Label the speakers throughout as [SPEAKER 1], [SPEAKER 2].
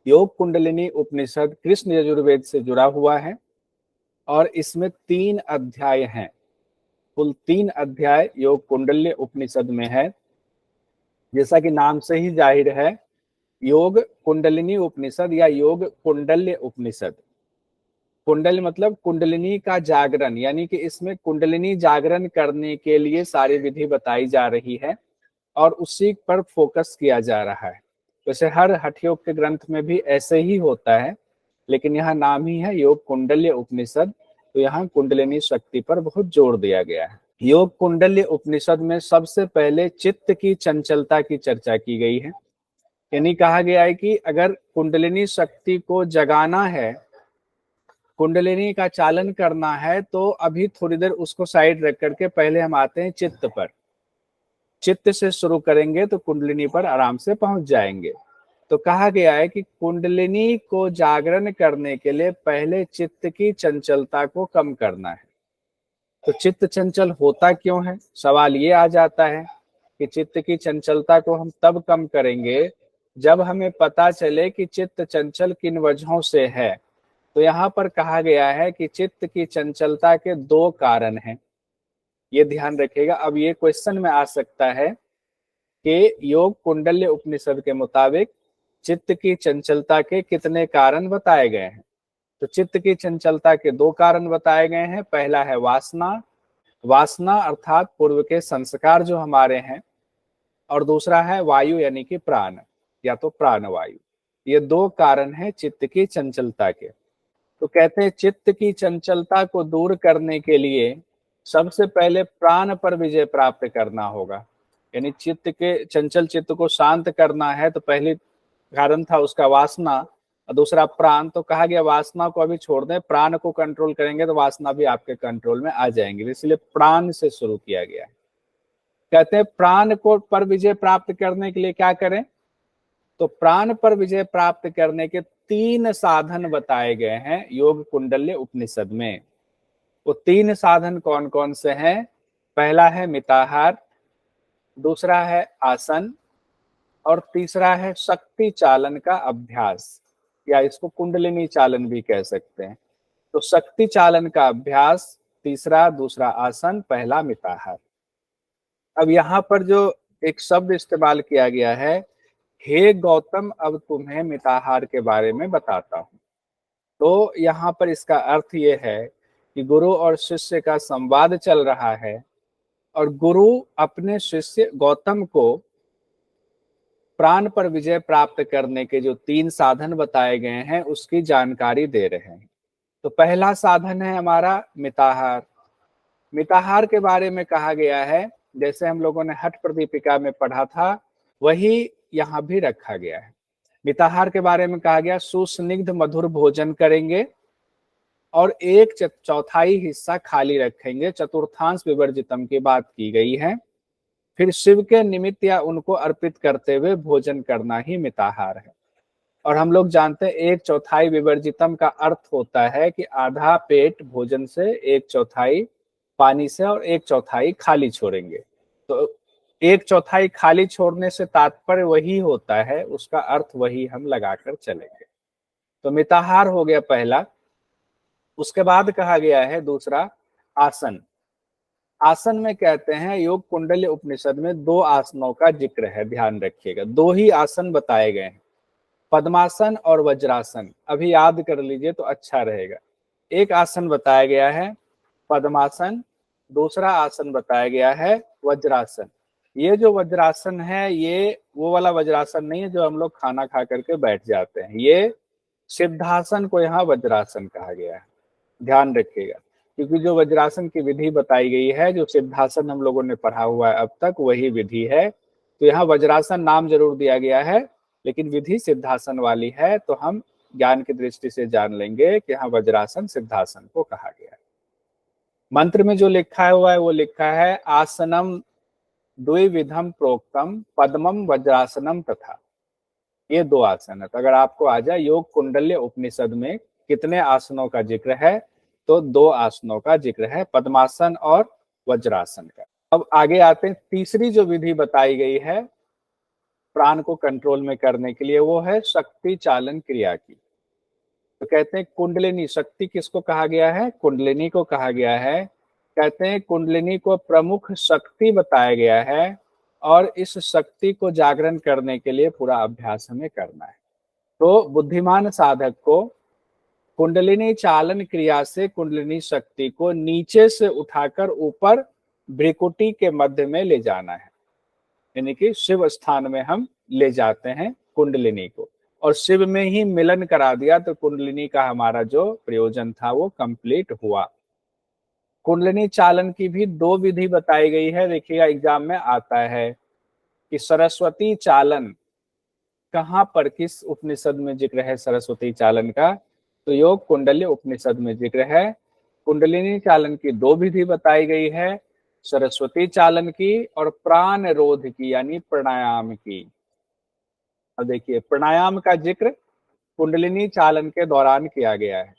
[SPEAKER 1] योग कुंडलिनी उपनिषद कृष्ण यजुर्वेद से जुड़ा हुआ है और इसमें 3 अध्याय हैं। कुल 3 अध्याय योग कुंडल्य उपनिषद में है। जैसा कि नाम से ही जाहिर है, योग कुंडलिनी उपनिषद या योग कुंडल्य उपनिषद। कुंडल मतलब कुंडलिनी का जागरण, यानी कि इसमें कुंडलिनी जागरण करने के लिए सारी विधि बताई जा रही है और उसी पर फोकस किया जा रहा है। वैसे हर हठ योग के ग्रंथ में भी ऐसे ही होता है, लेकिन यहाँ नाम ही है योग कुंडल्य उपनिषद, तो यहाँ कुंडलिनी शक्ति पर बहुत जोर दिया गया है। योग कुंडल्य उपनिषद में सबसे पहले चित्त की चंचलता की चर्चा की गई है। यानी कहा गया है कि अगर कुंडलिनी शक्ति को जगाना है, कुंडलिनी का चालन करना है, तो अभी थोड़ी देर उसको साइड रख करके पहले हम आते हैं चित्त पर। चित्त से शुरू करेंगे तो कुंडलिनी पर आराम से पहुंच जाएंगे। तो कहा गया है कि कुंडलिनी को जागरण करने के लिए पहले चित्त की चंचलता को कम करना है। तो चित्त चंचल होता क्यों है, सवाल ये आ जाता है कि चित्त की चंचलता को हम तब कम करेंगे जब हमें पता चले कि चित्त चंचल किन वजहों से है। तो यहाँ पर कहा गया है कि चित्त की चंचलता के 2 कारण हैं, ये ध्यान रखिएगा। अब ये क्वेश्चन में आ सकता है कि योग कुंडल्य उपनिषद के मुताबिक चित्त की चंचलता के कितने कारण बताए गए हैं। तो चित्त की चंचलता के 2 कारण बताए गए हैं। पहला है वासना, वासना अर्थात पूर्व के संस्कार जो हमारे हैं, और दूसरा है वायु यानी कि प्राण या तो प्राण वायु। ये 2 कारण हैं चित्त की चंचलता के। तो कहते हैं चित्त की चंचलता को दूर करने के लिए सबसे पहले प्राण पर विजय प्राप्त करना होगा। यानी चित्त के चंचल चित्त को शांत करना है तो पहले कारण था उसका वासना और दूसरा प्राण। तो कहा गया वासना को अभी छोड़ दें, प्राण को कंट्रोल करेंगे तो वासना भी आपके कंट्रोल में आ जाएंगे। इसलिए प्राण से शुरू किया गया है। कहते हैं प्राण को पर विजय प्राप्त करने के लिए क्या करें। तो प्राण पर विजय प्राप्त करने के 3 साधन बताए गए हैं योग कुंडल्य उपनिषद में। वो 3 साधन कौन कौन से हैं। पहला है मिताहार, दूसरा है आसन और तीसरा है शक्ति चालन का अभ्यास, या इसको कुंडलिनी चालन भी कह सकते हैं। तो शक्ति चालन का अभ्यास, तीसरा, दूसरा आसन, पहला मिताहार। अब यहाँ पर जो एक शब्द इस्तेमाल किया गया है, हे गौतम अब तुम्हें मिताहार के बारे में बताता हूं। तो यहाँ पर इसका अर्थ ये है कि गुरु और शिष्य का संवाद चल रहा है और गुरु अपने शिष्य गौतम को प्राण पर विजय प्राप्त करने के जो 3 साधन बताए गए हैं उसकी जानकारी दे रहे हैं। तो पहला साधन है हमारा मिताहार। मिताहार के बारे में कहा गया है, जैसे हम लोगों ने हठ प्रदीपिका में पढ़ा था वही यहाँ भी रखा गया है। मिताहार के बारे में कहा गया सुस्निग्ध मधुर भोजन करेंगे और 1/4 हिस्सा खाली रखेंगे। चतुर्थांश विवर्जितम की बात की गई है। फिर शिव के निमित्त या उनको अर्पित करते हुए भोजन करना ही मिताहार है। और हम लोग जानते हैं 1/4 विवर्जितम का अर्थ होता है कि आधा पेट भोजन से, 1/4 पानी से और 1/4 खाली छोड़ेंगे। तो 1/4 खाली छोड़ने से तात्पर्य वही होता है, उसका अर्थ वही हम लगाकर चलेंगे। तो मिताहार हो गया पहला। उसके बाद कहा गया है दूसरा आसन। आसन में कहते हैं योग कुंडल्य उपनिषद में 2 आसनों का जिक्र है, ध्यान रखिएगा। 2 ही आसन बताए गए हैं, पद्मासन और वज्रासन। अभी याद कर लीजिए तो अच्छा रहेगा। एक आसन बताया गया है पद्मासन, दूसरा आसन बताया गया है वज्रासन। ये जो वज्रासन है ये वो वाला वज्रासन नहीं है जो हम लोग खाना खा करके बैठ जाते हैं। ये सिद्धासन को यहाँ वज्रासन कहा गया है, ध्यान रखिएगा। क्योंकि जो वज्रासन की विधि बताई गई है, जो सिद्धासन हम लोगों ने पढ़ा हुआ है अब तक, वही विधि है। तो यहाँ वज्रासन नाम जरूर दिया गया है लेकिन विधि सिद्धासन वाली है। तो हम ज्ञान की दृष्टि से जान लेंगे कि यहाँ वज्रासन सिद्धासन को कहा गया है। मंत्र में जो लिखा हुआ है वो लिखा है आसनम द्विविधम प्रोक्तम पद्मम वज्रासनम तथा। ये 2 आसन है। तो अगर आपको आ जाए योग कुंडल्य उपनिषद में कितने आसनों का जिक्र है, तो 2 आसनों का जिक्र है, पद्मासन और वज्रासन का। अब आगे आते हैं, तीसरी जो विधि बताई गई है प्राण को कंट्रोल में करने के लिए, वो है शक्ति चालन क्रिया की। तो कहते हैं कुंडलिनी, शक्ति किसको कहा गया है? कुंडलिनी को कहा गया है। कहते हैं कुंडलिनी को प्रमुख शक्ति बताया गया है और इस शक्ति को जागरण करने के लिए पूरा अभ्यास हमें करना है। तो बुद्धिमान साधक को कुंडलिनी चालन क्रिया से कुंडलिनी शक्ति को नीचे से उठाकर ऊपर भ्रिकुटी के मध्य में ले जाना है, यानी कि शिव स्थान में हम ले जाते हैं कुंडलिनी को, और शिव में ही मिलन करा दिया तो कुंडलिनी का हमारा जो प्रयोजन था वो कंप्लीट हुआ। कुंडलिनी चालन की भी दो विधि बताई गई है, देखिएगा एग्जाम में आता है कि सरस्वती चालन कहाँ पर, किस उपनिषद में जिक्र है सरस्वती चालन का? तो योग कुंडल्य उपनिषद में जिक्र है। कुंडलिनी चालन की दो विधि बताई गई है, सरस्वती चालन की और प्राण रोध की यानी प्राणायाम की। अब देखिए प्राणायाम का जिक्र कुंडलिनी चालन के दौरान किया गया है।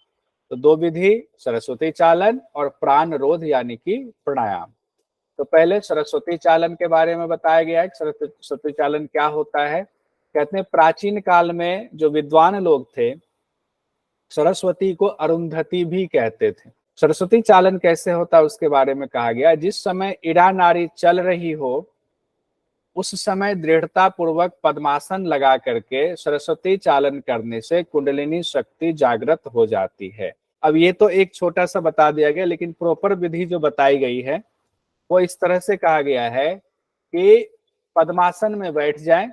[SPEAKER 1] तो दो विधि, सरस्वती चालन और प्राण रोध यानी कि प्राणायाम। तो पहले सरस्वती चालन के बारे में बताया गया है। सरस्वती चालन क्या होता है? कहते हैं प्राचीन काल में जो विद्वान लोग थे सरस्वती को अरुंधति भी कहते थे। सरस्वती चालन कैसे होता है उसके बारे में कहा गया, जिस समय इड़ा नारी चल रही हो उस समय दृढ़ता पूर्वक पद्मासन लगा करके सरस्वती चालन करने से कुंडलिनी शक्ति जागृत हो जाती है। अब ये तो एक छोटा सा बता दिया गया, लेकिन प्रॉपर विधि जो बताई गई है वो इस तरह से कहा गया है कि पद्मासन में बैठ जाएं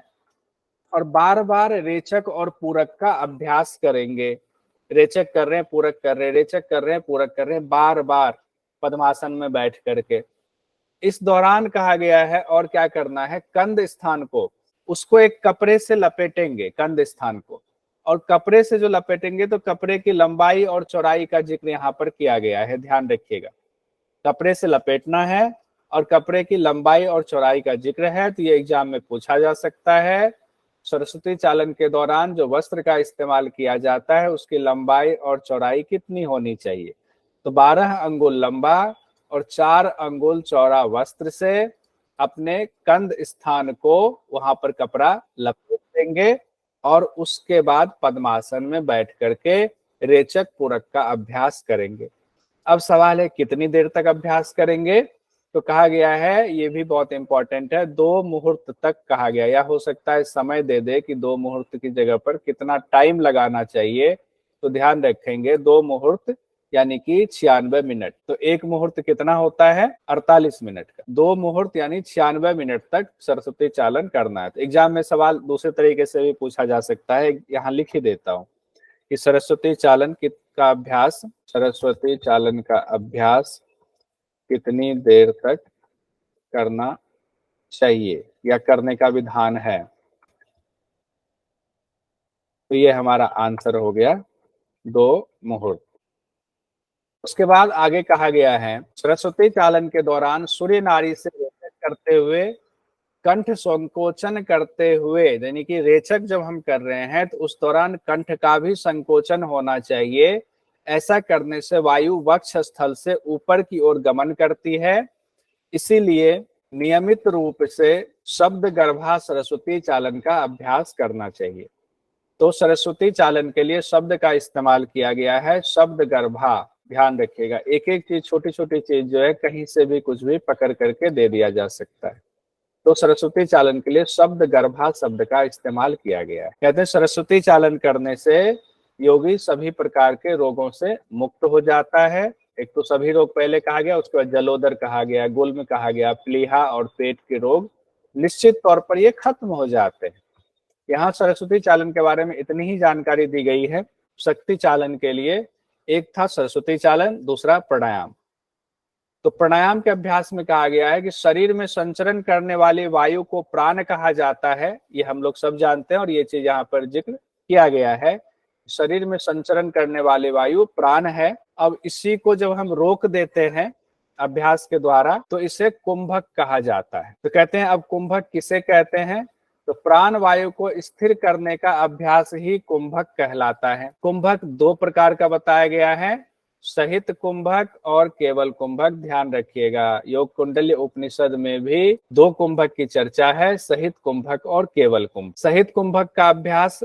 [SPEAKER 1] और बार बार रेचक और पूरक का अभ्यास करेंगे। रेचक कर रहे हैं, पूरक कर रहे हैं, रेचक कर रहे हैं, पूरक कर रहे हैं, बार बार पद्मासन में बैठ करके। इस दौरान कहा गया है और क्या करना है, कंध स्थान को उसको एक कपड़े से लपेटेंगे, कंध स्थान को, और कपड़े से जो लपेटेंगे तो कपड़े की लंबाई और चौड़ाई का जिक्र यहाँ पर किया गया है, ध्यान रखिएगा। कपड़े से लपेटना है और कपड़े की लंबाई और चौड़ाई का जिक्र है, तो ये एग्जाम में पूछा जा सकता है। सरस्वती चालन के दौरान जो वस्त्र का इस्तेमाल किया जाता है उसकी लंबाई और चौड़ाई कितनी होनी चाहिए? तो 12 अंगुल लंबा और 4 अंगुल चौड़ा वस्त्र से अपने कंध स्थान को वहां पर कपड़ा लपेट देंगे और उसके बाद पद्मासन में बैठ करके रेचक पूरक का अभ्यास करेंगे। अब सवाल है कितनी देर तक अभ्यास करेंगे? तो कहा गया है, ये भी बहुत इंपॉर्टेंट है, 2 मुहूर्त तक कहा गया, या हो सकता है समय दे दे कि 2 मुहूर्त की जगह पर कितना टाइम लगाना चाहिए। तो ध्यान रखेंगे 2 मुहूर्त यानी कि 96 मिनट। तो एक मुहूर्त कितना होता है? 48 मिनट का। 2 मुहूर्त यानी 96 मिनट तक सरस्वती चालन करना है। तो एग्जाम में सवाल दूसरे तरीके से भी पूछा जा सकता है, यहाँ लिख ही देता हूँ कि सरस्वती चालन का अभ्यास, सरस्वती चालन का अभ्यास कितनी देर तक करना चाहिए या करने का विधान है। तो ये हमारा आंसर हो गया 2 मुहूर्त। उसके बाद आगे कहा गया है सरस्वती चालन के दौरान सूर्य नारी से रेचक करते हुए, कंठ संकोचन करते हुए, यानी कि रेचक जब हम कर रहे हैं तो उस दौरान कंठ का भी संकोचन होना चाहिए। ऐसा करने से वायु वक्ष स्थल से ऊपर की ओर गमन करती है, इसीलिए नियमित रूप से शब्द गर्भा सरस्वती चालन का अभ्यास करना चाहिए। तो सरस्वती चालन के लिए शब्द का इस्तेमाल किया गया है, शब्द गर्भा। ध्यान रखिएगा, एक एक चीज, छोटी छोटी चीज जो है कहीं से भी कुछ भी पकड़ करके दे दिया जा सकता है। तो सरस्वती चालन के लिए शब्द गर्भा शब्द का इस्तेमाल किया गया है। कहते हैं सरस्वती चालन करने से योगी सभी प्रकार के रोगों से मुक्त हो जाता है। एक तो सभी रोग पहले कहा गया, उसके बाद जलोदर कहा गया, गुल्म कहा गया, प्लीहा और पेट के रोग निश्चित तौर पर ये खत्म हो जाते हैं। यहाँ सरस्वती चालन के बारे में इतनी ही जानकारी दी गई है। शक्ति चालन के लिए एक था सरस्वती चालन, दूसरा प्राणायाम। तो प्राणायाम के अभ्यास में कहा गया है कि शरीर में संचरण करने वाली वायु को प्राण कहा जाता है, ये हम लोग सब जानते हैं और ये चीज यहाँ पर जिक्र किया गया है। शरीर में संचरण करने वाली वायु प्राण है। अब इसी को जब हम रोक देते हैं अभ्यास के द्वारा तो इसे कुंभक कहा जाता है। तो कहते हैं अब कुंभक किसे कहते हैं? तो प्राण वायु को स्थिर करने का अभ्यास ही कुंभक कहलाता है। कुंभक 2 प्रकार का बताया गया है, सहित कुंभक और केवल कुंभक, ध्यान रखिएगा। योग कुंडली उपनिषद में भी दो कुंभक की चर्चा है, सहित कुंभक और केवल कुंभक। सहित कुंभक का अभ्यास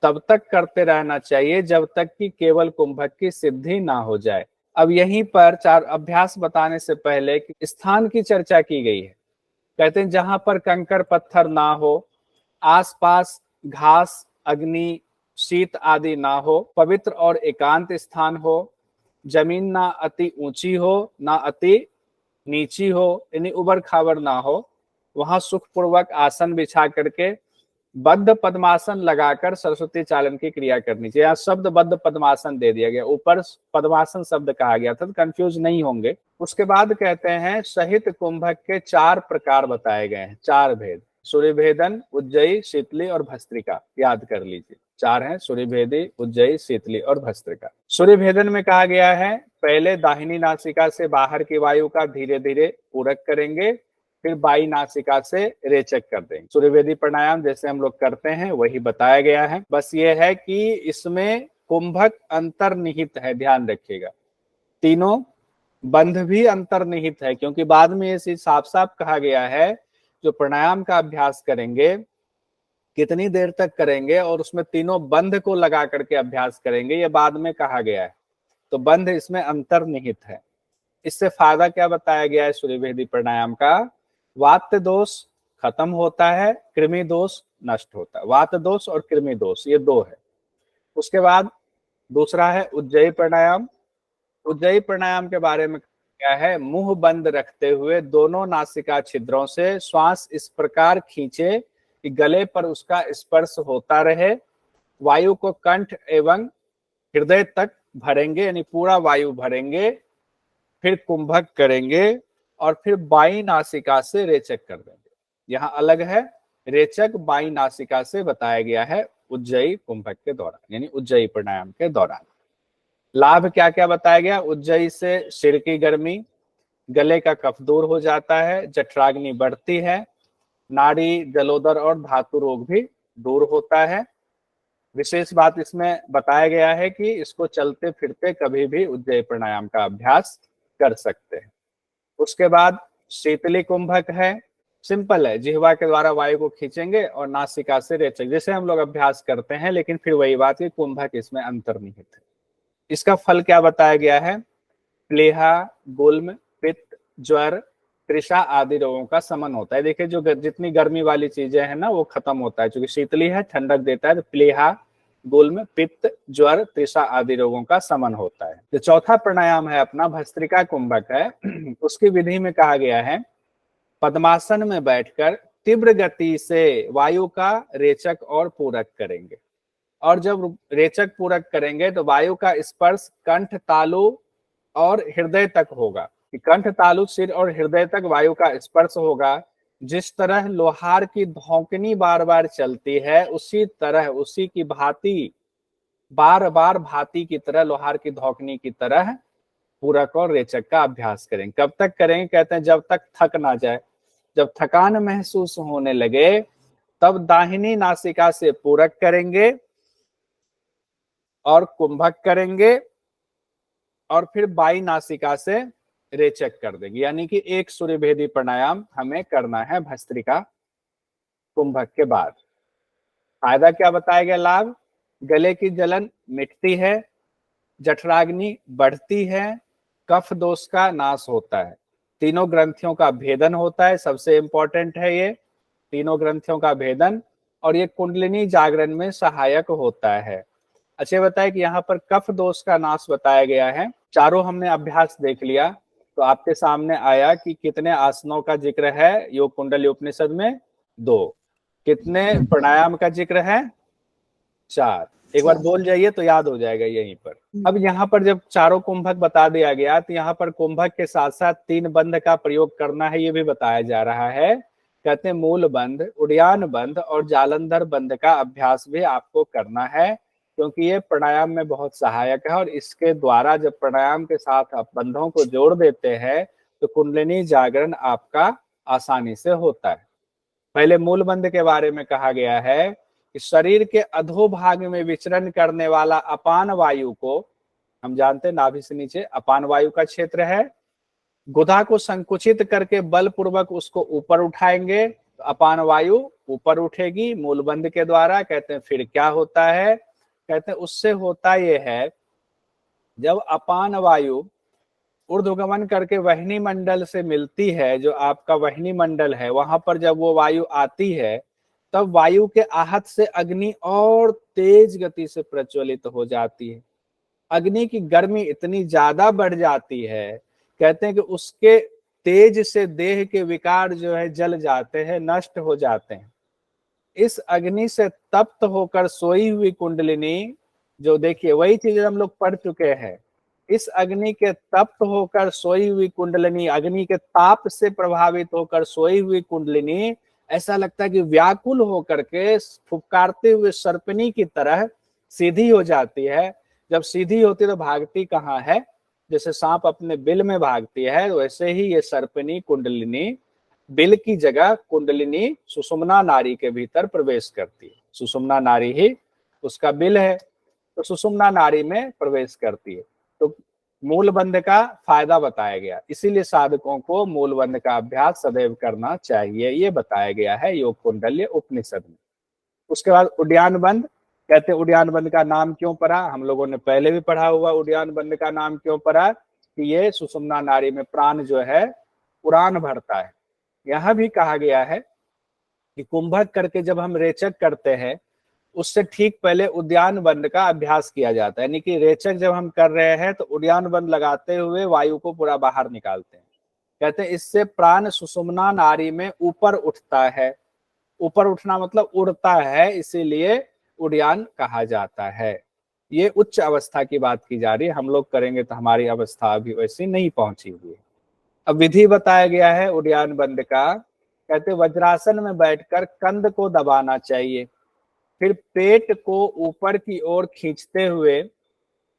[SPEAKER 1] तब तक करते रहना चाहिए जब तक कि केवल कुंभक की सिद्धि ना हो जाए। अब यहीं पर चार अभ्यास बताने से पहले स्थान की चर्चा की गई है। कहते हैं जहां पर कंकर पत्थर ना हो, आसपास घास, अग्नि, शीत आदि ना हो, पवित्र और एकांत स्थान हो, जमीन ना अति ऊंची हो ना अति नीची हो, यानी उबड़ खाबड़ ना हो, वहां सुखपूर्वक आसन बिछा करके बद्ध पद्मासन लगाकर सरस्वती चालन की क्रिया करनी चाहिए। यहाँ शब्द बद्ध पद्मासन दे दिया गया, ऊपर पद्मासन शब्द कहा गया था, तो कंफ्यूज नहीं होंगे। उसके बाद कहते हैं सहित कुंभक के 4 प्रकार बताए गए हैं, 4 भेद। सूर्यभेदन, उज्जयी, शीतली और भस्त्रिका, याद कर लीजिए। 4 हैं, सूर्यभेदी, उज्जयी, शीतली और भस्त्रिका। सूर्यभेदन में कहा गया है पहले दाहिनी नासिका से बाहर की वायु का धीरे धीरे पूरक करेंगे, फिर बाई नासिका से रेचक कर देंगे। सूर्यभेदी प्राणायाम जैसे हम लोग करते हैं वही बताया गया है। बस ये है कि इसमें कुंभक अंतर्निहित है, ध्यान रखिएगा। तीनों बंध भी अंतर्निहित है, क्योंकि बाद में ये साफ साफ कहा गया है जो प्राणायाम का अभ्यास करेंगे कितनी देर तक करेंगे और उसमें तीनों बंध को लगा करके अभ्यास करेंगे, ये बाद में कहा गया है। तो बंध इसमें अंतर्निहित है। इससे फायदा क्या बताया गया है सूर्यभेदी प्राणायाम का? वात दोष खत्म होता है, कृमि दोष नष्ट होता है। वात दोष और कृमि दोष ये 2 है। उसके बाद दूसरा है उज्जयी प्राणायाम। उज्जयी प्राणायाम के बारे में क्या है? मुंह बंद रखते हुए दोनों नासिका छिद्रों से श्वास इस प्रकार खींचे कि गले पर उसका स्पर्श होता रहे। वायु को कंठ एवं हृदय तक भरेंगे, यानी पूरा वायु भरेंगे, फिर कुंभक करेंगे और फिर बाई नासिका से रेचक कर देंगे। यहाँ अलग है, रेचक बाई नासिका से बताया गया है उज्जयी कुंभक के दौरान, यानी उज्जयी प्राणायाम के दौरान। लाभ क्या क्या बताया गया? उज्जयी से सिर की गर्मी, गले का कफ दूर हो जाता है, जठराग्नि बढ़ती है, नाड़ी, जलोदर और धातु रोग भी दूर होता है। विशेष बात इसमें बताया गया है कि इसको चलते फिरते कभी भी उज्जयी प्राणायाम का अभ्यास कर सकते हैं। उसके बाद शीतली कुंभक है, सिंपल है, जिह्वा के द्वारा वायु को खींचेंगे और नासिका से रेचक, जैसे हम लोग अभ्यास करते हैं, लेकिन फिर वही बात कि कुंभक इसमें अंतर्निहित है। इसका फल क्या बताया गया है? प्लीहा, गुल्म, पित्त, ज्वर, तृषा आदि रोगों का शमन होता है। देखिए जो जितनी गर्मी वाली चीजें हैं ना वो खत्म होता है, क्योंकि शीतली है, ठंडक देता है। तो प्लीहा, गुल्म, पित्त, ज्वर, तृषा आदि रोगों का शमन होता है। जो चौथा प्राणायाम है अपना भस्त्रिका कुंभक है, उसकी विधि में कहा गया है पद्मासन में बैठकर तीव्र गति से वायु का रेचक और पूरक करेंगे, और जब रेचक पूरक करेंगे तो वायु का स्पर्श कंठ तालु और हृदय तक होगा। कि कंठ तालु, सिर और हृदय तक वायु का स्पर्श होगा। जिस तरह लोहार की धौंकनी बार बार चलती है, उसी तरह, उसी की भांति, बार बार भांति की तरह, लोहार की धौंकनी की तरह पूरक और रेचक का अभ्यास करेंगे। कब तक करेंगे? कहते हैं जब तक थक ना जाए। जब थकान महसूस होने लगे तब दाहिनी नासिका से पूरक करेंगे और कुंभक करेंगे और फिर बाई नासिका से रेचक कर देंगे। यानी कि एक सूर्यभेदी प्राणायाम हमें करना है भस्त्रिका कुंभक के बाद। फायदा क्या बताया गया? लाभ, गले की जलन मिटती है, जठराग्नि बढ़ती है, कफ दोष का नाश होता है, तीनों ग्रंथियों का भेदन होता है, सबसे इंपॉर्टेंट है ये तीनों ग्रंथियों का भेदन, और ये कुंडलिनी जागरण में सहायक होता है। अच्छा बताए कि यहाँ पर कफ दोष का नाश बताया गया है। चारों हमने अभ्यास देख लिया, तो आपके सामने आया कि कितने आसनों का जिक्र है योग कुंडली उपनिषद में? 2। कितने प्राणायाम का जिक्र है? 4। एक बार बोल जाइए तो याद हो जाएगा यहीं पर। अब यहाँ पर जब चारों कुंभक बता दिया गया, तो यहाँ पर कुंभक के साथ साथ 3 बंध का प्रयोग करना है, ये भी बताया जा रहा है। कहते हैं मूल बंध, उड़ियान बंध और जालंधर बंध का अभ्यास भी आपको करना है, क्योंकि ये प्राणायाम में बहुत सहायक है। और इसके द्वारा जब प्राणायाम के साथ आप बंधों को जोड़ देते हैं तो कुंडलिनी जागरण आपका आसानी से होता है। पहले मूल बंध के बारे में कहा गया है कि शरीर के अधोभाग में विचरण करने वाला अपान वायु को हम जानते हैं नाभि से नीचे अपान वायु का क्षेत्र है। गुदा को संकुचित करके बलपूर्वक उसको ऊपर उठाएंगे तो अपान वायु ऊपर उठेगी मूलबंध के द्वारा। कहते हैं फिर क्या होता है, कहते हैं उससे होता यह है जब अपान वायु ऊर्ध्वगमन करके वहनी मंडल से मिलती है, जो आपका वहनी मंडल है वहां पर जब वो वायु आती है तब वायु के आहत से अग्नि और तेज गति से प्रज्वलित हो जाती है। अग्नि की गर्मी इतनी ज्यादा बढ़ जाती है, कहते हैं कि उसके तेज से देह के विकार जो है जल जाते हैं, नष्ट हो जाते हैं। इस अग्नि से तप्त होकर सोई हुई कुंडलिनी, जो देखिए वही चीज हम लोग पढ़ चुके हैं, इस अग्नि के तप्त होकर सोई हुई कुंडलिनी, अग्नि के ताप से प्रभावित होकर सोई हुई कुंडलिनी ऐसा लगता है कि व्याकुल होकर के फुफकारते हुए सर्पनी की तरह सीधी हो जाती है। जब सीधी होती तो भागती कहाँ है, जैसे सांप अपने बिल में भागती है, वैसे ही ये सर्पनी कुंडलिनी बिल की जगह कुंडलिनी सुषुम्ना नाड़ी के भीतर प्रवेश करती है। सुषुम्ना नाड़ी ही उसका बिल है, तो सुषुम्ना नाड़ी में प्रवेश करती है। तो मूल बंध का फायदा बताया गया, इसीलिए साधकों को मूल बंध का अभ्यास सदैव करना चाहिए, ये बताया गया है योग कुंडल्य उपनिषद में। उसके बाद उड्डयन बंध, कहते हैं उड्डयन बंध का नाम क्यों पड़ा, हम लोगों ने पहले भी पढ़ा हुआ उड्डयन बंध का नाम क्यों पड़ा, कि ये सुषुम्ना नाड़ी में प्राण जो है उड़ान भरता है। यहां भी कहा गया है कि कुंभक करके जब हम रेचक करते हैं उससे ठीक पहले उद्यान बंद का अभ्यास किया जाता है, यानी कि रेचक जब हम कर रहे हैं तो उद्यान बंद लगाते हुए वायु को पूरा बाहर निकालते हैं। कहते हैं इससे प्राण सुषुम्ना नाड़ी में ऊपर उठता है, ऊपर उठना मतलब उड़ता है, इसीलिए उड्डयन कहा जाता है। ये उच्च अवस्था की बात की जा रही है, हम लोग करेंगे तो हमारी अवस्था अभी वैसी नहीं पहुंची हुई है। अब विधि बताया गया है उड्डयन बंद का, कहते वज्रासन में बैठकर कंध को दबाना चाहिए, फिर पेट को ऊपर की ओर खींचते हुए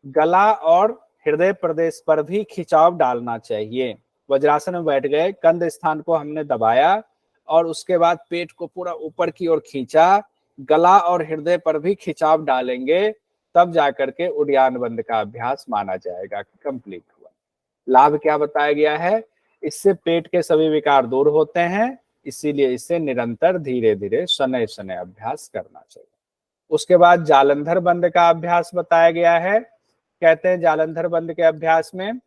[SPEAKER 1] गला और हृदय प्रदेश पर भी खिंचाव डालना चाहिए। वज्रासन में बैठ गए, कंध स्थान को हमने दबाया और उसके बाद पेट को पूरा ऊपर की ओर खींचा, गला और हृदय पर भी खिंचाव डालेंगे, तब जाकर के उड्डयन बंद का अभ्यास माना जाएगा कि कंप्लीट हुआ। लाभ क्या बताया गया है, इससे पेट के सभी विकार दूर होते हैं, इसीलिए इसे निरंतर धीरे धीरे शनै शनै अभ्यास करना चाहिए। उसके बाद जालंधर बंद का अभ्यास बताया गया है। कहते हैं जालंधर बंद के अभ्यास में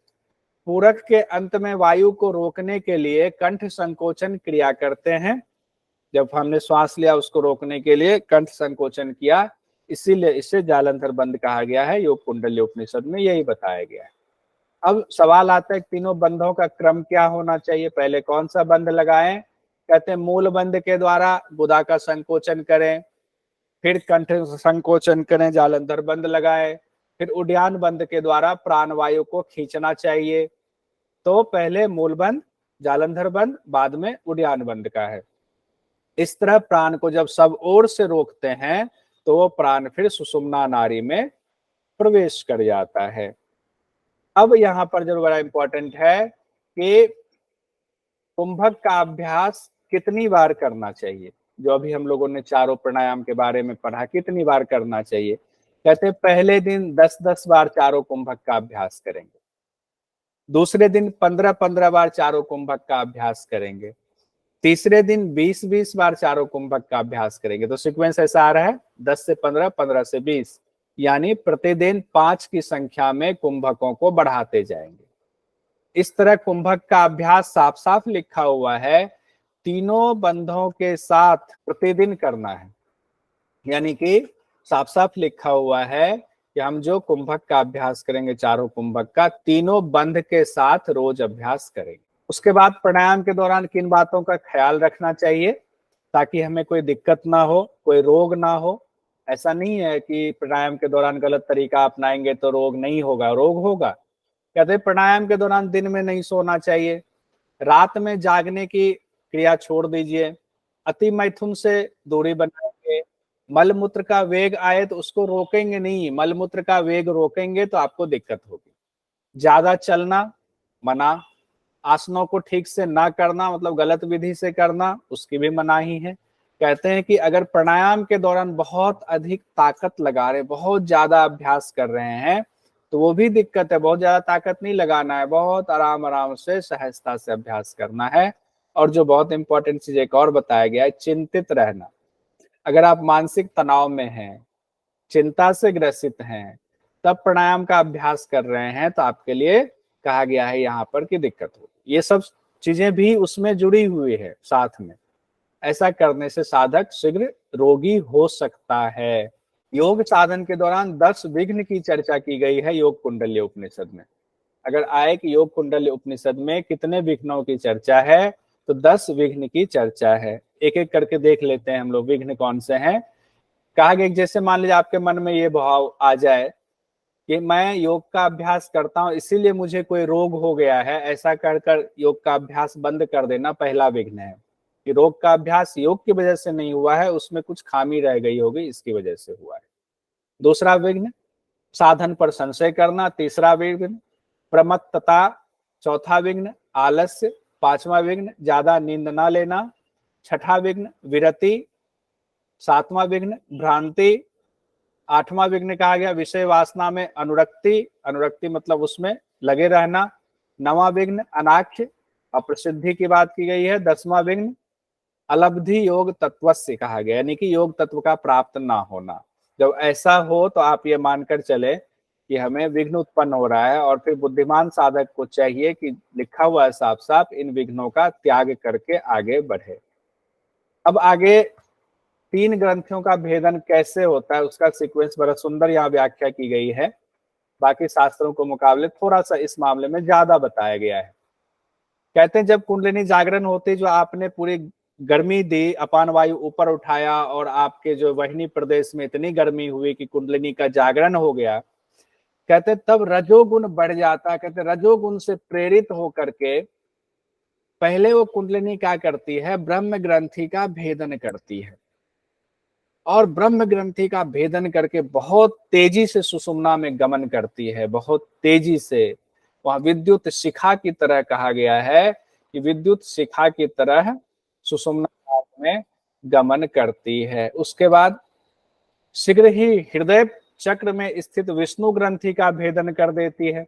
[SPEAKER 1] पूरक के अंत में वायु को रोकने के लिए कंठ संकोचन क्रिया करते हैं। जब हमने श्वास लिया उसको रोकने के लिए कंठ संकोचन किया, इसीलिए इसे जालंधर बंद कहा गया है। योग कुंडल्य उपनिषद में यही बताया गया है। अब सवाल आता है तीनों बंधों का क्रम क्या होना चाहिए, पहले कौन सा बंध लगाएं। कहते हैं मूल बंध के द्वारा गुदा का संकोचन करें, फिर कंठ संकोचन करें, जालंधर बंद लगाएं, फिर उड्डयन बंद के द्वारा प्राण वायु को खींचना चाहिए। तो पहले मूल बंद, जालंधर बंद, बाद में उड्डयन बंद का है। इस तरह प्राण को जब सब ओर से रोकते हैं तो वो प्राण फिर सुषुम्ना नाड़ी में प्रवेश कर जाता है। अब यहाँ पर जो बड़ा इंपॉर्टेंट है कि कुंभक का अभ्यास कितनी बार करना चाहिए, जो अभी हम लोगों ने चारों प्राणायाम के बारे में पढ़ा, कितनी बार करना चाहिए। कहते हैं पहले दिन 10-10 बार चारों कुंभक का अभ्यास करेंगे, दूसरे दिन 15-15 बार चारों कुंभक का अभ्यास करेंगे, तीसरे दिन 20-20 बार चारों कुंभक का अभ्यास करेंगे। तो सीक्वेंस ऐसा आ रहा है 10 से 15, 15 से 20, यानी प्रतिदिन 5 की संख्या में कुंभकों को बढ़ाते जाएंगे। इस तरह कुंभक का अभ्यास साफ साफ लिखा हुआ है, तीनों बंधों के साथ प्रतिदिन करना है। यानी कि साफ साफ लिखा हुआ है कि हम जो कुंभक का अभ्यास करेंगे चारों कुंभक का, तीनों बंध के साथ रोज अभ्यास करेंगे। उसके बाद प्राणायाम के दौरान किन बातों का ख्याल रखना चाहिए ताकि हमें कोई दिक्कत ना हो, कोई रोग ना हो। ऐसा नहीं है कि प्राणायाम के दौरान गलत तरीका अपनाएंगे तो रोग नहीं होगा, रोग होगा। कहते हैं प्राणायाम के दौरान दिन में नहीं सोना चाहिए, रात में जागने की क्रिया छोड़ दीजिए, अति मैथुन से दूरी बनाएंगे, मल मूत्र का वेग आए तो उसको रोकेंगे नहीं, मल मूत्र का वेग रोकेंगे तो आपको दिक्कत होगी। ज्यादा चलना मना, आसनों को ठीक से ना करना मतलब गलत विधि से करना, उसकी भी मनाही है। कहते हैं कि अगर प्राणायाम के दौरान बहुत अधिक ताकत लगा रहे, बहुत ज्यादा अभ्यास कर रहे हैं, तो वो भी दिक्कत है। बहुत ज्यादा ताकत नहीं लगाना है, बहुत आराम आराम से सहजता से अभ्यास करना है। और जो बहुत इंपॉर्टेंट चीज एक और बताया गया है, चिंतित रहना। अगर आप मानसिक तनाव में हैं, चिंता से ग्रसित हैं, तब प्राणायाम का अभ्यास कर रहे हैं, तो आपके लिए कहा गया है यहाँ पर कि दिक्कत हो। ये सब चीजें भी उसमें जुड़ी हुई है साथ में। ऐसा करने से साधक शीघ्र रोगी हो सकता है। योग साधन के दौरान 10 विघ्न की चर्चा की गई है योग कुंडल्य उपनिषद में। अगर आए कि योग कुंडल्य उपनिषद में कितने विघ्नों की चर्चा है, तो 10 विघ्न की चर्चा है। एक एक करके देख लेते हैं हम लोग, विघ्न कौन से हैं। कहा गया जैसे मान लीजिए आपके मन में ये भाव आ जाए कि मैं योग का अभ्यास करता हूं इसीलिए मुझे कोई रोग हो गया है, ऐसा कर कर योग का अभ्यास बंद कर देना पहला विघ्न है। कि रोग का अभ्यास योग की वजह से नहीं हुआ है, उसमें कुछ खामी रह गई होगी, इसकी वजह से हुआ है। दूसरा विघ्न साधन पर संशय करना। तीसरा विघ्न प्रमत्तता। चौथा विघ्न आलस्य। पांचवा विघ्न ज्यादा नींद ना लेना। छठा विघ्न विरति। सातवां विघ्न भ्रांति। आठवां विघ्न कहा गया विषय वासना में अनुरक्ति। अनुरक्ति मतलब उसमें लगे रहना। नवां विघ्न अनाख्य, अप्रसिद्धि की बात की गई है। 10वां विघ्न अलब्धि योग तत्वस्य कहा गया, यानी कि योग तत्व का प्राप्त ना होना। जब ऐसा हो तो आप ये मानकर चले कि हमें विघ्न उत्पन्न हो रहा है, और फिर बुद्धिमान साधक को चाहिए कि लिखा हुआ है साफ साफ, इन विघ्नों का त्याग करके आगे बढ़े। अब आगे 3 ग्रंथियों का भेदन कैसे होता है, उसका सीक्वेंस बड़ा सुंदर यहाँ व्याख्या की गई है। बाकी शास्त्रों के मुकाबले थोड़ा सा इस मामले में ज्यादा बताया गया है। कहते हैं जब कुंडलिनी जागरण होती, जो आपने पूरी गर्मी दी, अपान वायु ऊपर उठाया और आपके जो वहनी प्रदेश में इतनी गर्मी हुई कि कुंडलिनी का जागरण हो गया, कहते तब रजोगुण बढ़ जाता। कहते रजोगुण से प्रेरित होकर के पहले वो कुंडलिनी क्या करती है, ब्रह्म ग्रंथि का भेदन करती है। और ब्रह्म ग्रंथि का भेदन करके बहुत तेजी से सुषुम्ना में गमन करती है, बहुत तेजी से। वहां विद्युत शिखा की तरह कहा गया है कि विद्युत शिखा की तरह सुषुम्ना में गमन करती है। उसके बाद शीघ्र ही हृदय चक्र में स्थित विष्णु ग्रंथि का भेदन कर देती है।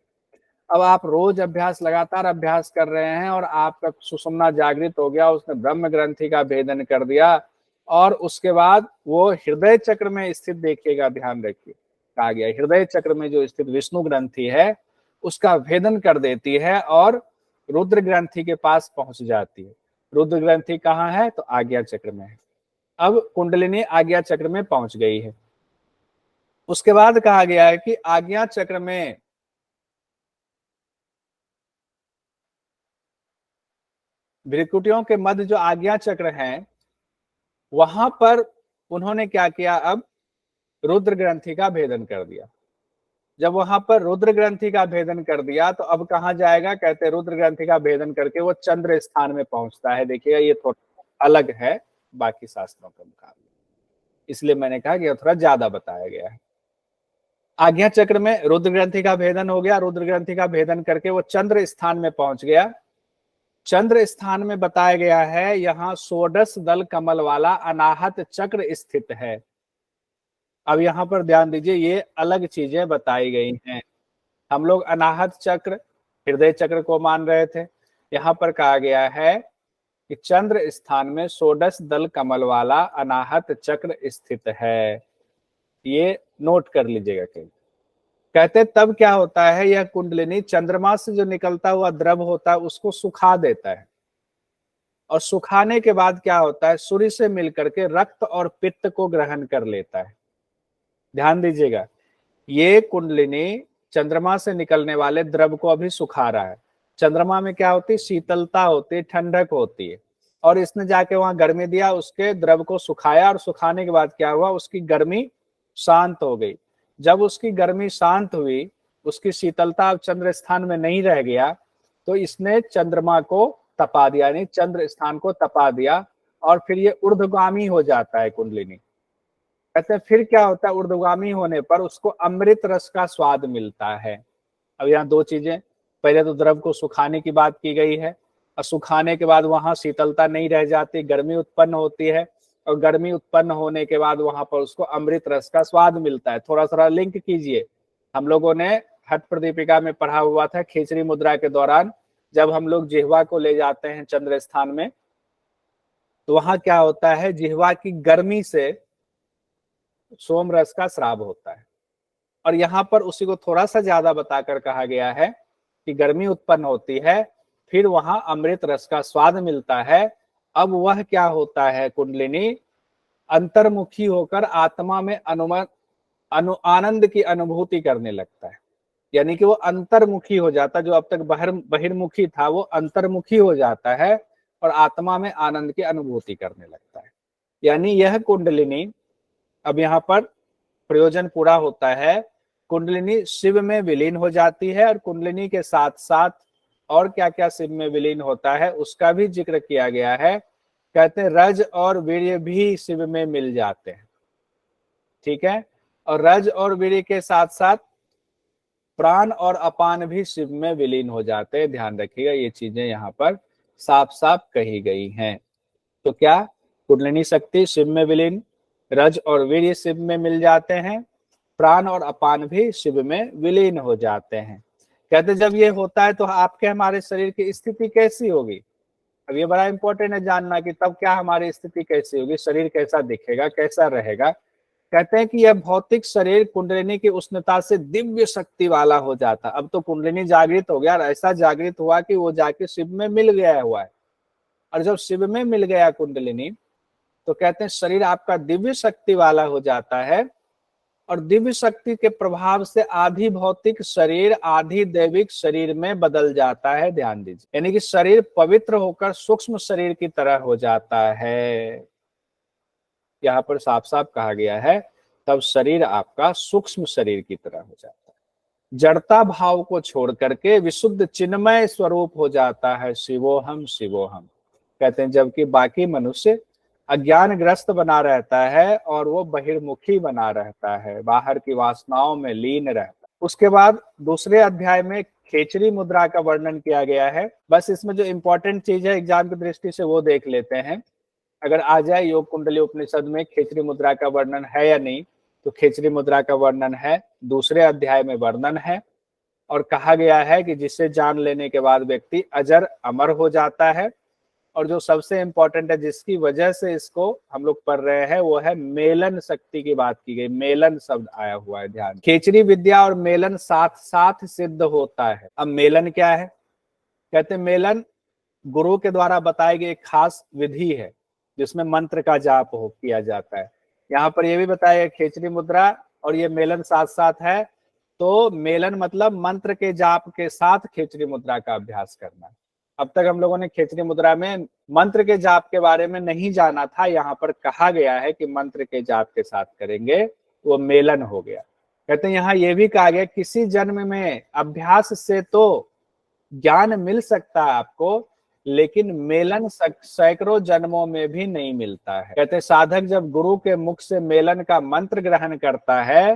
[SPEAKER 1] अब आप रोज अभ्यास, लगातार अभ्यास कर रहे हैं और आपका सुषुम्ना जागृत हो गया, उसने ब्रह्म ग्रंथि का भेदन कर दिया, और उसके बाद वो हृदय चक्र में स्थित, देखिएगा ध्यान रखिए, कहा गया हृदय चक्र में जो स्थित विष्णु ग्रंथि है उसका भेदन कर देती है और रुद्र ग्रंथि के पास पहुंच जाती है। रुद्र ग्रंथि कहाँ है, तो आज्ञा चक्र में है। अब कुंडलिनी आज्ञा चक्र में पहुंच गई है। उसके बाद कहा गया है कि आज्ञा चक्र में भृकुटियों के मध्य जो आज्ञा चक्र है, वहां पर उन्होंने क्या किया, अब रुद्र ग्रंथि का भेदन कर दिया। जब वहां पर रुद्र ग्रंथि का भेदन कर दिया तो अब कहाँ जाएगा, कहते रुद्र ग्रंथि का भेदन करके वो चंद्र स्थान में पहुंचता है। देखिएगा ये थोड़ा अलग है बाकी शास्त्रों के मुकाबले, इसलिए मैंने कहा कि थोड़ा ज्यादा बताया गया है। आज्ञा चक्र में रुद्र ग्रंथि का भेदन हो गया, रुद्र ग्रंथि का भेदन करके वो चंद्र स्थान में पहुंच गया। चंद्र स्थान में बताया गया है यहाँ षोडश दल कमल वाला अनाहत चक्र स्थित है। अब यहाँ पर ध्यान दीजिए, ये अलग चीजें बताई गई हैं। हम लोग अनाहत चक्र, हृदय चक्र को मान रहे थे, यहाँ पर कहा गया है कि चंद्र स्थान में षोडश दल कमल वाला अनाहत चक्र स्थित है। ये नोट कर लीजिएगा कहीं। कहते तब क्या होता है, यह कुंडलिनी चंद्रमा से जो निकलता हुआ द्रव होता है उसको सुखा देता है, और सुखाने के बाद क्या होता है, सूर्य से मिलकर के रक्त और पित्त को ग्रहण कर लेता है। ध्यान दीजिएगा, ये कुंडलिनी चंद्रमा से निकलने वाले द्रव को अभी सुखा रहा है। चंद्रमा में क्या होती है, शीतलता होती है, ठंडक होती है, और इसने जाके वहां गर्मी दिया, उसके द्रव को सुखाया, और सुखाने के बाद क्या हुआ, उसकी गर्मी शांत हो गई। जब उसकी गर्मी शांत हुई, उसकी शीतलता अब चंद्र स्थान में नहीं रह गया, तो इसने चंद्रमा को तपा दिया, यानी चंद्र स्थान को तपा दिया, और फिर ये ऊर्ध्वगामी हो जाता है कुंडलिनी। कहते हैं फिर क्या होता है, ऊर्ध्वगामी होने पर उसको अमृत रस का स्वाद मिलता है। अब यहाँ दो चीजें, पहले तो द्रव को सुखाने की बात की गई है, और सुखाने के बाद वहां शीतलता नहीं रह जाती, गर्मी उत्पन्न होती है, और गर्मी उत्पन्न होने के बाद वहां पर उसको अमृत रस का स्वाद मिलता है। थोड़ा थोड़ा लिंक कीजिए, हम लोगों ने हठ प्रदीपिका में पढ़ा हुआ था, खिचड़ी मुद्रा के दौरान जब हम लोग जिह्वा को ले जाते हैं चंद्र स्थान में, तो वहां क्या होता है, जिह्वा की गर्मी से सोम रस का स्राव होता है। और यहाँ पर उसी को थोड़ा सा ज्यादा बताकर कहा गया है कि गर्मी उत्पन्न होती है, फिर वहां अमृत रस का स्वाद मिलता है। अब वह क्या होता है, कुंडलिनी अंतर्मुखी होकर आत्मा में आनंद की अनुभूति करने लगता है। यानी कि वो अंतर्मुखी हो जाता है, जो अब तक बहिर्मुखी था वो अंतर्मुखी हो जाता है और आत्मा में आनंद की अनुभूति करने लगता है। यानी यह कुंडलिनी, अब यहाँ पर प्रयोजन पूरा होता है, कुंडलिनी शिव में विलीन हो जाती है। और कुंडलिनी के साथ साथ और क्या क्या शिव में विलीन होता है उसका भी जिक्र किया गया है। कहते हैं रज और वीर्य भी शिव में मिल जाते हैं, ठीक है। और रज और वीर्य के साथ साथ प्राण और अपान भी शिव में विलीन हो जाते हैं। ध्यान रखिएगा, ये चीजें यहाँ पर साफ साफ कही गई हैं। तो क्या, कुंडलिनी शक्ति शिव में विलीन, रज और वीर्य शिव में मिल जाते हैं, प्राण और अपान भी शिव में विलीन हो जाते हैं। कहते जब ये होता है तो आपके हमारे शरीर की स्थिति कैसी होगी। अब ये बड़ा इंपॉर्टेंट है जानना कि तब क्या हमारी स्थिति कैसी होगी, शरीर कैसा दिखेगा, कैसा रहेगा। कहते हैं कि यह भौतिक शरीर कुंडलिनी की उष्णता से दिव्य शक्ति वाला हो जाता। अब तो कुंडलिनी जागृत हो गया और ऐसा जागृत हुआ कि वो जाके शिव में मिल गया हुआ है। और जब शिव में मिल गया कुंडलिनी, तो कहते हैं शरीर आपका दिव्य शक्ति वाला हो जाता है। और दिव्य शक्ति के प्रभाव से आधी भौतिक शरीर आधी दैविक शरीर में बदल जाता है। ध्यान दीजिए, यानी कि शरीर पवित्र होकर सूक्ष्म शरीर की तरह हो जाता है। यहाँ पर साफ साफ कहा गया है, तब शरीर आपका सूक्ष्म शरीर की तरह हो जाता है। जड़ता भाव को छोड़ करके विशुद्ध चिन्मय स्वरूप हो जाता है। शिवोहम शिवोहम। कहते हैं जबकि बाकी मनुष्य अज्ञानग्रस्त बना रहता है और वो बहिर्मुखी बना रहता है, बाहर की वासनाओं में लीन रहता है। उसके बाद दूसरे अध्याय में खेचरी मुद्रा का वर्णन किया गया है। बस इसमें जो इंपॉर्टेंट चीज है एग्जाम की दृष्टि से वो देख लेते हैं। अगर आ जाए योग कुंडली उपनिषद में खेचरी मुद्रा का वर्णन है या नहीं, तो खेचरी मुद्रा का वर्णन है, दूसरे अध्याय में वर्णन है। और कहा गया है कि जिसे जान लेने के बाद व्यक्ति अजर अमर हो जाता है। और जो सबसे इंपॉर्टेंट है, जिसकी वजह से इसको हम लोग पढ़ रहे हैं, वो है मेलन शक्ति की बात की गई। मेलन शब्द आया हुआ है, ध्यान। खेचरी विद्या और मेलन साथ साथ सिद्ध होता है। अब मेलन क्या है, कहते हैं मेलन गुरु के द्वारा बताई गई एक खास विधि है जिसमें मंत्र का जाप किया जाता है। यहाँ पर यह भी बताया खेचरी मुद्रा और ये मेलन साथ साथ है। तो मेलन मतलब मंत्र के जाप के साथ खेचरी मुद्रा का अभ्यास करना। अब तक हम लोगों ने खेचरी मुद्रा में मंत्र के जाप के बारे में नहीं जाना था, यहाँ पर कहा गया है कि मंत्र के जाप के साथ करेंगे, वो मेलन हो गया। कहते हैं यहाँ ये भी कहा गया किसी जन्म में अभ्यास से तो ज्ञान मिल सकता है आपको, लेकिन मेलन सैकड़ों जन्मों में भी नहीं मिलता है। कहते साधक जब गुरु के मुख से मेलन का मंत्र ग्रहण करता है,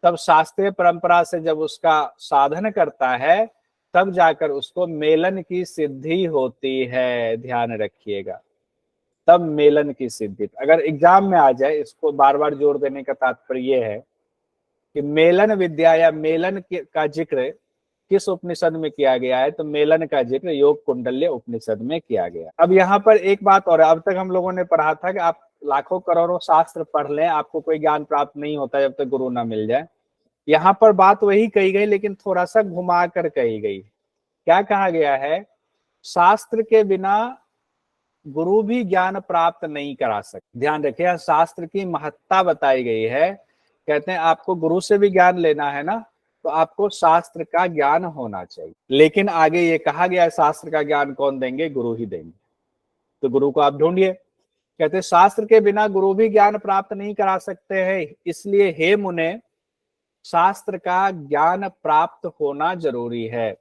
[SPEAKER 1] तब शास्त्रीय परंपरा से जब उसका साधन करता है, तब जाकर उसको मेलन की सिद्धि होती है। ध्यान रखिएगा, तब मेलन की सिद्धि। अगर एग्जाम में आ जाए, इसको बार बार जोर देने का तात्पर्य यह है कि मेलन विद्या या मेलन का जिक्र किस उपनिषद में किया गया है, तो मेलन का जिक्र योग कुंडल्य उपनिषद में किया गया। अब यहाँ पर एक बात और है, अब तक हम लोगों ने पढ़ा था कि आप लाखों करोड़ों शास्त्र पढ़ लें, आपको कोई ज्ञान प्राप्त नहीं होता जब तक गुरु ना मिल जाए। यहाँ पर बात वही कही गई, लेकिन थोड़ा सा घुमा कर कही गई। क्या कहा गया है, शास्त्र के बिना गुरु भी ज्ञान प्राप्त नहीं करा सकते। ध्यान रखिए, शास्त्र की महत्ता बताई गई है। कहते हैं आपको गुरु से भी ज्ञान लेना है ना, तो आपको शास्त्र का ज्ञान होना चाहिए। लेकिन आगे ये कहा गया है शास्त्र का ज्ञान कौन देंगे, गुरु ही देंगे। तो गुरु को आप ढूंढिए। कहते शास्त्र के बिना गुरु भी ज्ञान प्राप्त नहीं करा सकते हैं, इसलिए हे मुने शास्त्र का ज्ञान प्राप्त होना जरूरी है।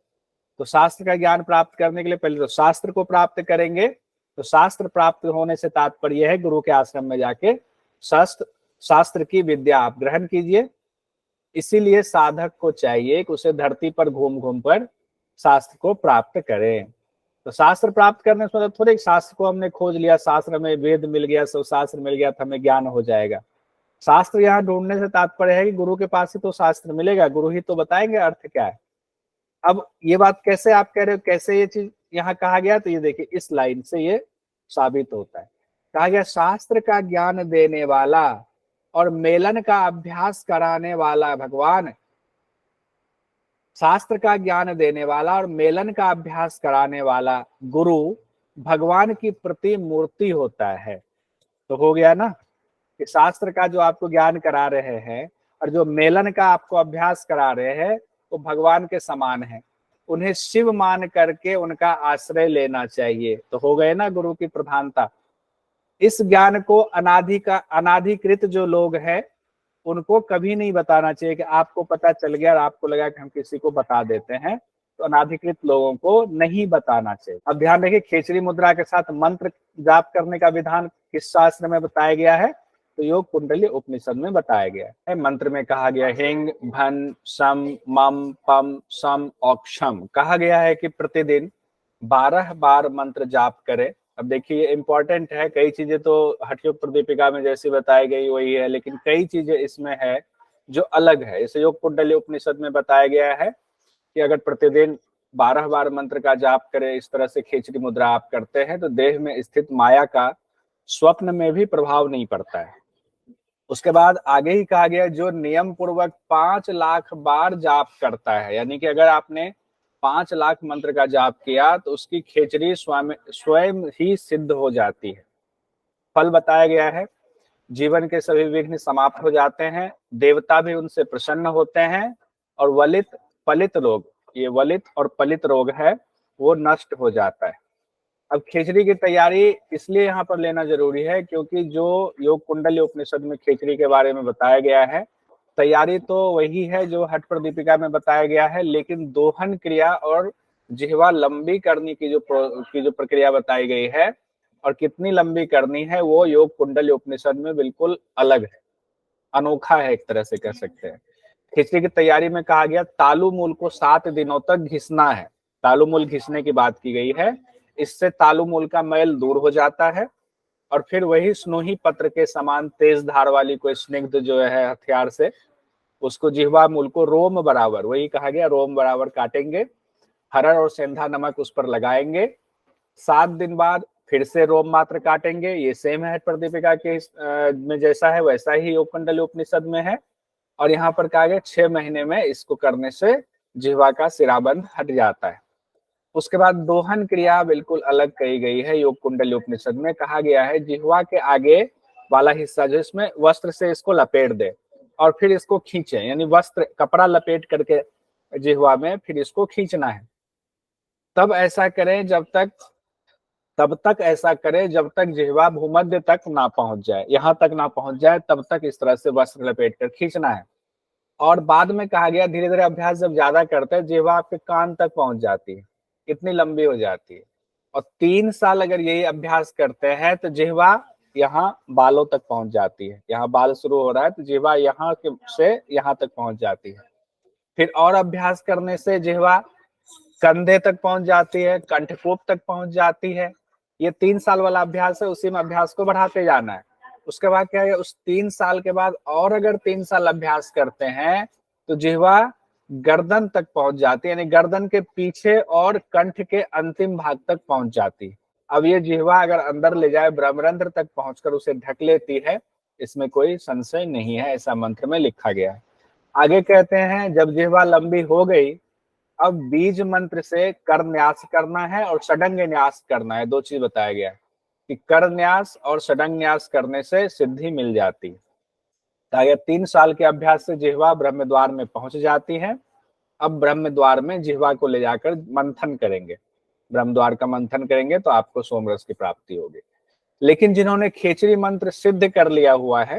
[SPEAKER 1] तो शास्त्र का ज्ञान प्राप्त करने के लिए पहले तो शास्त्र को प्राप्त करेंगे। तो शास्त्र प्राप्त होने से तात्पर्य है गुरु के आश्रम में जाके शास्त्र की विद्या आप ग्रहण कीजिए। इसीलिए साधक को चाहिए कि उसे धरती पर घूम घूम पर शास्त्र को प्राप्त करें। तो शास्त्र प्राप्त करने से मतलब थोड़े शास्त्र को हमने खोज लिया, शास्त्र में वेद मिल गया, सब शास्त्र मिल गया तो हमें ज्ञान हो जाएगा। शास्त्र यहाँ ढूंढने से तात्पर्य है कि गुरु के पास ही तो शास्त्र मिलेगा, गुरु ही तो बताएंगे अर्थ क्या है। अब ये बात कैसे आप कह रहे हो, कैसे ये चीज यहाँ कहा गया, तो ये देखिए इस लाइन से ये साबित होता है। कहा गया शास्त्र का ज्ञान देने वाला और मेलन का अभ्यास कराने वाला भगवान, शास्त्र का ज्ञान देने वाला और मेलन का अभ्यास कराने वाला गुरु भगवान की प्रतिमूर्ति होता है। तो हो गया ना कि शास्त्र का जो आपको ज्ञान करा रहे हैं और जो मेलन का आपको अभ्यास करा रहे हैं वो भगवान के समान है, उन्हें शिव मान करके उनका आश्रय लेना चाहिए। तो हो गए ना गुरु की प्रधानता। इस ज्ञान को अनाधिकृत जो लोग हैं उनको कभी नहीं बताना चाहिए कि आपको पता चल गया और आपको लगा कि हम किसी को बता देते हैं, तो अनाधिकृत लोगों को नहीं बताना चाहिए। अब ध्यान रखिए खेचरी मुद्रा के साथ मंत्र जाप करने का विधान किस शास्त्र में बताया गया है, तो योग कुंडली उपनिषद में बताया गया है। मंत्र में कहा गया हिंग भन सम मम पम सम औक्षम, कहा गया है कि प्रतिदिन 12 बार मंत्र जाप करें। अब देखिए इंपॉर्टेंट है, कई चीजें तो हठयोग प्रदीपिका में जैसी बताई गई वही है, लेकिन कई चीजें इसमें है जो अलग है। इसे योग कुंडली उपनिषद में बताया गया है कि अगर प्रतिदिन 12 बार मंत्र का जाप करें, इस तरह से खेचरी मुद्रा आप करते हैं, तो देह में स्थित माया का स्वप्न में भी प्रभाव नहीं पड़ता है। उसके बाद आगे ही कहा गया जो नियम पूर्वक 5 लाख बार जाप करता है, यानी कि अगर आपने 5 लाख मंत्र का जाप किया तो उसकी खेचरी स्वयं ही सिद्ध हो जाती है। फल बताया गया है जीवन के सभी विघ्न समाप्त हो जाते हैं, देवता भी उनसे प्रसन्न होते हैं और वलित पलित रोग, ये वलित और पलित रोग है वो नष्ट हो जाता है। अब खेचरी की तैयारी इसलिए यहाँ पर लेना जरूरी है क्योंकि जो योग कुंडली उपनिषद में खेचरी के बारे में बताया गया है, तैयारी तो वही है जो हठ प्रदीपिका में बताया गया है, लेकिन दोहन क्रिया और जिह्वा लंबी करने की जो प्रक्रिया बताई गई है और कितनी लंबी करनी है वो योग कुंडली उपनिषद में बिल्कुल अलग है, अनोखा है, एक तरह से कह सकते हैं। खिचड़ी की तैयारी में कहा गया तालु मूल को 7 दिनों तक घिसना है। तालु मूल घिसने की बात की गई है, इससे तालु मूल का मैल दूर हो जाता है और फिर वही स्नोही पत्र के समान तेज धार वाली कोई स्निग्ध जो है हथियार से उसको जिह्वा मूल को रोम बराबर, वही कहा गया रोम बराबर काटेंगे, हरड़ और सेंधा नमक उस पर लगाएंगे। 7 दिन बाद फिर से रोम मात्र काटेंगे, ये सेम है प्रदीपिका के में जैसा है वैसा ही योग कुंडली उपनिषद में है। और यहाँ पर कहा गया 6 महीने में इसको करने से जिह्वा का सिराबंद हट जाता है। उसके बाद दोहन क्रिया बिल्कुल अलग कही गई है योग कुंडली उपनिषद में। कहा गया है जिह्वा के आगे वाला हिस्सा जो इसमें वस्त्र से इसको लपेट दे और फिर इसको खींचे, यानी वस्त्र कपड़ा लपेट करके जिह्वा में फिर इसको खींचना है। तब तक ऐसा करें जब तक जिह्वा भूमध्य तक ना पहुंच जाए, यहाँ तक ना पहुंच जाए तब तक इस तरह से वस्त्र लपेट कर खींचना है। और बाद में कहा गया धीरे धीरे अभ्यास जब ज्यादा करते हैं जिह्वा आपके कान तक पहुंच जाती है, इतनी लंबी हो जाती है। और 3 साल अगर यही अभ्यास करते हैं तो जिह्वा यहाँ बालों तक पहुंच जाती है, यहाँ बाल शुरू हो रहा है तो जिह्वा यहाँ से यहाँ तक पहुंच जाती है। फिर और अभ्यास करने से जिह्वा कंधे तक पहुंच जाती है, कंठकोप तक पहुंच जाती है। ये 3 साल वाला अभ्यास है, उसी में अभ्यास को बढ़ाते जाना है। उसके बाद क्या है, उस 3 साल के बाद और अगर 3 साल अभ्यास करते हैं तो जिह्वा गर्दन तक पहुंच जाती है, यानी गर्दन के पीछे और कंठ के अंतिम भाग तक पहुंच जाती है। अब ये जिह्वा अगर अंदर ले जाए ब्रह्मरंध्र तक पहुंचकर उसे ढक लेती है, इसमें कोई संशय नहीं है, ऐसा मंत्र में लिखा गया है। आगे कहते हैं जब जिह्वा लंबी हो गई अब बीज मंत्र से कर न्यास करना है और षडंग न्यास करना है। 2 चीज बताया गया है कि कर न्यास और षडंग न्यास करने से सिद्धि मिल जाती है। 3 साल के अभ्यास से जिह्वा ब्रह्म द्वार में पहुंच जाती है। अब ब्रह्म द्वार में जिह्वा को ले जाकर मंथन करेंगे, ब्रह्म द्वार का मंथन करेंगे तो आपको सोमरस की प्राप्ति होगी। लेकिन जिन्होंने खेचरी मंत्र सिद्ध कर लिया हुआ है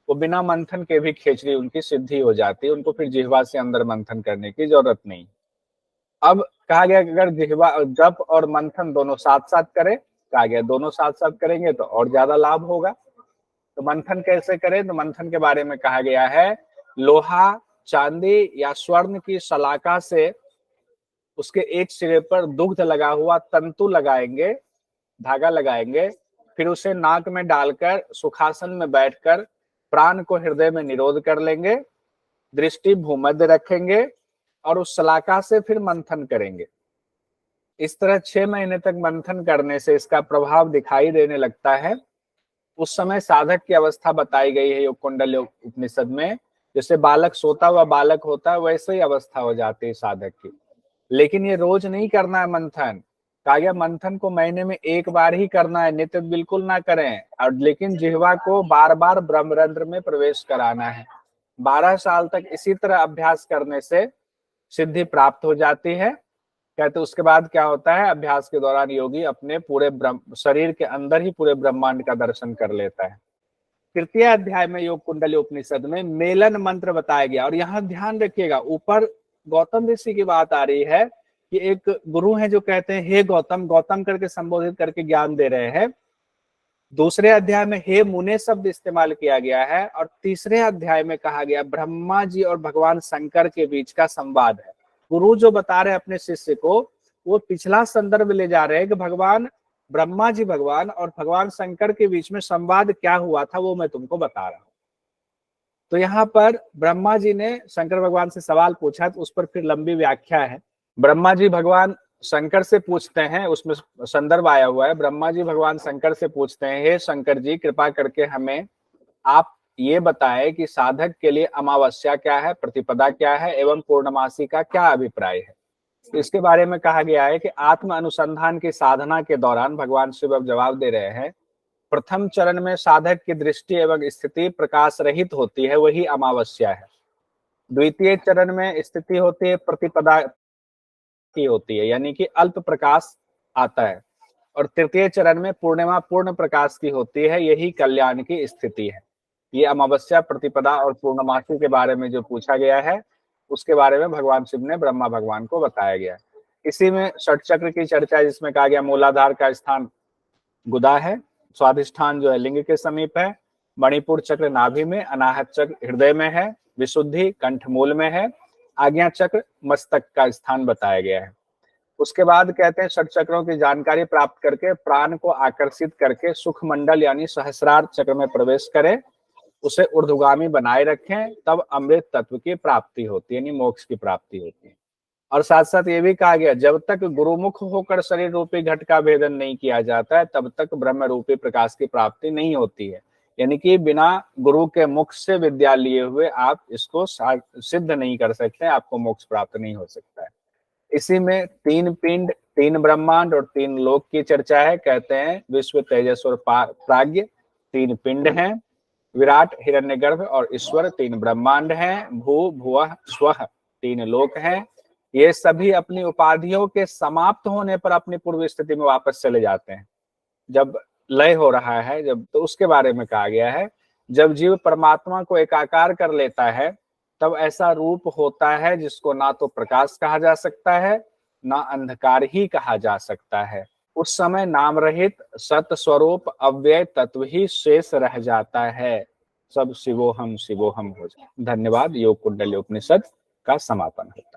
[SPEAKER 1] वो बिना मंथन के भी खेचरी उनकी सिद्धि हो जाती है, उनको फिर जिह्वा से अंदर मंथन करने की जरूरत नहीं। अब कहा गया कि अगर जिह्वा जप और मंथन दोनों साथ साथ करें, कहा गया दोनों साथ साथ करेंगे तो और ज्यादा लाभ होगा। तो मंथन कैसे करें, तो मंथन के बारे में कहा गया है लोहा, चांदी या स्वर्ण की सलाका से उसके एक सिरे पर दुग्ध लगा हुआ तंतु लगाएंगे, धागा लगाएंगे, फिर उसे नाक में डालकर सुखासन में बैठकर प्राण को हृदय में निरोध कर लेंगे, दृष्टि भूमध्य रखेंगे और उस शलाका से फिर मंथन करेंगे। इस तरह 6 महीने तक मंथन करने से इसका प्रभाव दिखाई देने लगता है। उस समय साधक की अवस्था बताई गई है योग कुंडली उपनिषद में, जैसे बालक सोता हुआ बालक होता है वैसे ही अवस्था हो जाती है साधक की। लेकिन ये रोज नहीं करना है मंथन, कहा गया मंथन को महीने में एक बार ही करना है, नित्य बिल्कुल ना करें। और लेकिन जिह्वा को बार बार ब्रह्मरंध्र में प्रवेश कराना है। 12 साल तक इसी तरह अभ्यास करने से सिद्धि प्राप्त हो जाती है। कहते उसके बाद क्या होता है, अभ्यास के दौरान योगी अपने पूरे शरीर के अंदर ही पूरे ब्रह्मांड का दर्शन कर लेता है। तृतीय अध्याय में योग कुंडली उपनिषद में मेलन मंत्र बताया गया। और यहाँ ध्यान रखिएगा, ऊपर गौतम ऋषि की बात आ रही है कि एक गुरु है जो कहते हैं हे गौतम, गौतम करके संबोधित करके ज्ञान दे रहे हैं। दूसरे अध्याय में हे मुने शब्द इस्तेमाल किया गया है। और तीसरे अध्याय में कहा गया ब्रह्मा जी और भगवान शंकर के बीच का संवाद है। गुरु जो बता रहे हैं अपने शिष्य को, वो पिछला संदर्भ ले जा रहे हैं कि भगवान ब्रह्मा जी भगवान और भगवान शंकर के बीच में संवाद क्या हुआ था, वो मैं तुमको बता रहा हूं। तो यहाँ पर ब्रह्मा जी ने शंकर भगवान से सवाल पूछा, तो उस पर फिर लंबी व्याख्या है। ब्रह्मा जी भगवान शंकर से पूछते हैं, उसमें संदर्भ आया हुआ है, ब्रह्मा जी भगवान शंकर से पूछते हैं हे शंकर जी, कृपा करके हमें आप ये बताएं कि साधक के लिए अमावस्या क्या है, प्रतिपदा क्या है एवं पूर्णमासी का क्या अभिप्राय है। इसके बारे में कहा गया है कि आत्म अनुसंधान की साधना के दौरान भगवान शिव अब जवाब दे रहे हैं, प्रथम चरण में साधक की दृष्टि एवं स्थिति प्रकाश रहित होती है, वही अमावस्या है। द्वितीय चरण में स्थिति होती है प्रतिपदा की होती है, यानी कि अल्प प्रकाश आता है। और तृतीय चरण में पूर्णिमा पूर्ण प्रकाश की होती है, यही कल्याण की स्थिति है। ये अमावस्या, प्रतिपदा और पूर्णमासी के बारे में जो पूछा गया है, उसके बारे में भगवान शिव ने ब्रह्मा भगवान को बताया गया है। इसी में षट चक्र की चर्चा है, जिसमें कहा गया मूलाधार का स्थान गुदा है, स्वाधिष्ठान जो है लिंग के समीप है, मणिपुर चक्र नाभि में, अनाहत चक्र हृदय में है, विशुद्धि कंठमूल में है, आज्ञा चक्र मस्तक का स्थान बताया गया है। उसके बाद कहते हैं षट चक्रों की जानकारी प्राप्त करके प्राण को आकर्षित करके सुख मंडल यानी सहस्रार चक्र में प्रवेश करें, उसे ऊर्ध्वगामी बनाए रखें, तब अमृत तत्व की प्राप्ति होती है, यानी मोक्ष की प्राप्ति होती है। और साथ साथ ये भी कहा गया, जब तक गुरुमुख होकर शरीर रूपी घट का भेदन नहीं किया जाता है, तब तक ब्रह्म रूपी प्रकाश की प्राप्ति नहीं होती है। यानी कि बिना गुरु के मुख से विद्या लिए हुए आप इसको सिद्ध नहीं कर सकते, आपको मोक्ष प्राप्त नहीं हो सकता है। इसी में 3 पिंड, 3 ब्रह्मांड और 3 लोक की चर्चा है। कहते हैं विश्व, तेजस और प्राज्ञ 3 पिंड हैं, विराट, हिरण्यगर्भ और ईश्वर 3 ब्रह्मांड हैं, भू, भुवः, स्वः 3 लोक हैं। ये सभी अपनी उपाधियों के समाप्त होने पर अपनी पूर्व स्थिति में वापस चले जाते हैं। जब लय हो रहा है, जब, तो उसके बारे में कहा गया है, जब जीव परमात्मा को एकाकार कर लेता है, तब ऐसा रूप होता है जिसको ना तो प्रकाश कहा जा सकता है, ना अंधकार ही कहा जा सकता है। उस समय नाम रहित सत स्वरूप अव्यय तत्व ही शेष रह जाता है, सब शिवोहम शिवोहम हो जाए। धन्यवाद। योग कुंडली उपनिषद का समापन होता है।